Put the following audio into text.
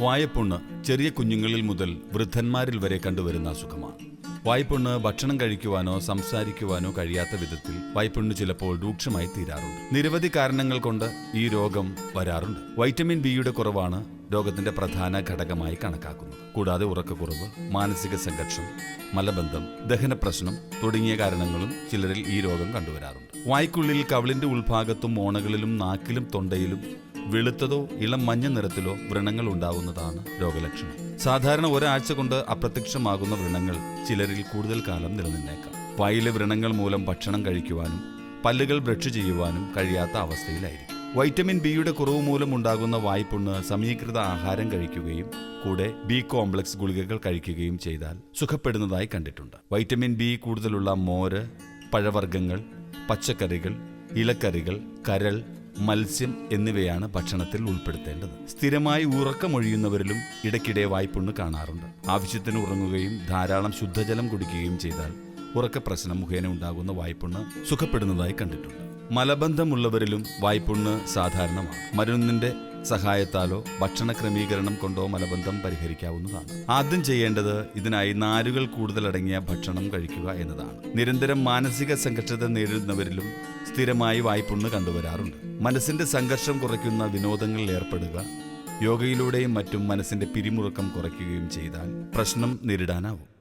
വായ്പുണ്ണ് ചെറിയ കുഞ്ഞുങ്ങളിൽ മുതൽ വൃദ്ധന്മാരിൽ വരെ കണ്ടുവരുന്ന അസുഖമാണ്. വായ്പുണ്ണ് ഭക്ഷണം കഴിക്കുവാനോ സംസാരിക്കുവാനോ കഴിയാത്ത വിധത്തിൽ വായ്പുണ്ണ് ചിലപ്പോൾ രൂക്ഷമായി തീരാറുണ്ട്. നിരവധി കാരണങ്ങൾ കൊണ്ട് ഈ രോഗം വരാറുണ്ട്. വൈറ്റമിൻ ബിയുടെ കുറവാണ് രോഗത്തിന്റെ പ്രധാന ഘടകമായി കണക്കാക്കുന്നത്. കൂടാതെ ഉറക്കക്കുറവ്, മാനസിക സംഘർഷം, മലബന്ധം, ദഹന പ്രശ്നം തുടങ്ങിയ കാരണങ്ങളും ചിലരിൽ ഈ രോഗം കണ്ടുവരാറുണ്ട്. വായ്ക്കുള്ളിൽ കവിളിന്റെ ഉൾഭാഗത്തും മോണകളിലും നാക്കിലും തൊണ്ടയിലും വെളുത്തതോ ഇളം മഞ്ഞ നിറത്തിലോ വ്രണങ്ങൾ ഉണ്ടാവുന്നതാണ് രോഗലക്ഷണം. സാധാരണ ഒരാഴ്ച കൊണ്ട് അപ്രത്യക്ഷമാകുന്ന വ്രണങ്ങൾ ചിലരിൽ കൂടുതൽ കാലം നിലനിന്നേക്കാം. വായിലെ വ്രണങ്ങൾ മൂലം ഭക്ഷണം കഴിക്കുവാനും പല്ലുകൾ ബ്രഷ് ചെയ്യുവാനും കഴിയാത്ത അവസ്ഥയിലായിരിക്കും. വൈറ്റമിൻ ബിയുടെ കുറവ് മൂലം ഉണ്ടാകുന്ന വായ്പുണ്ണ് സമീകൃത ആഹാരം കഴിക്കുകയും കൂടെ ബി കോംപ്ലക്സ് ഗുളികകൾ കഴിക്കുകയും ചെയ്താൽ സുഖപ്പെടുന്നതായി കണ്ടിട്ടുണ്ട്. വൈറ്റമിൻ ബി കൂടുതലുള്ള മോര്, പഴവർഗ്ഗങ്ങൾ, പച്ചക്കറികൾ, ഇലക്കറികൾ, കരൾ, മത്സ്യം എന്നിവയാണ് ഭക്ഷണത്തിൽ ഉൾപ്പെടുത്തേണ്ടത്. സ്ഥിരമായി ഉറക്കമൊഴിയുന്നവരിലും ഇടയ്ക്കിടെ വായ്പുണ്ണ് കാണാറുണ്ട്. ആവശ്യത്തിന് ഉറങ്ങുകയും ധാരാളം ശുദ്ധജലം കുടിക്കുകയും ചെയ്താൽ ഉറക്കപ്രശ്നം മുഖേന ഉണ്ടാകുന്ന വായ്പുണ്ണ് സുഖപ്പെടുന്നതായി കണ്ടിട്ടുണ്ട്. മലബന്ധമുള്ളവരിലും വായ്പുണ്ണ് സാധാരണമാണ്. മരുന്നിന്റെ സഹായത്താലോ ഭക്ഷണ ക്രമീകരണം കൊണ്ടോ മലബന്ധം പരിഹരിക്കാവുന്നതാണ്. ആദ്യം ചെയ്യേണ്ടത് ഇതിനായി നാരുകൾ കൂടുതലടങ്ങിയ ഭക്ഷണം കഴിക്കുക എന്നതാണ്. നിരന്തരം മാനസിക സംഘർഷത നേരിടുന്നവരിലും സ്ഥിരമായി വായ്പുണ്ണ് കണ്ടുവരാറുണ്ട്. മനസ്സിന്റെ സംഘർഷം കുറയ്ക്കുന്ന വിനോദങ്ങളിൽ ഏർപ്പെടുക, യോഗയിലൂടെയും മറ്റും മനസ്സിന്റെ പിരിമുറുക്കം കുറയ്ക്കുകയും ചെയ്താൽ പ്രശ്നം നേരിടാനാവും.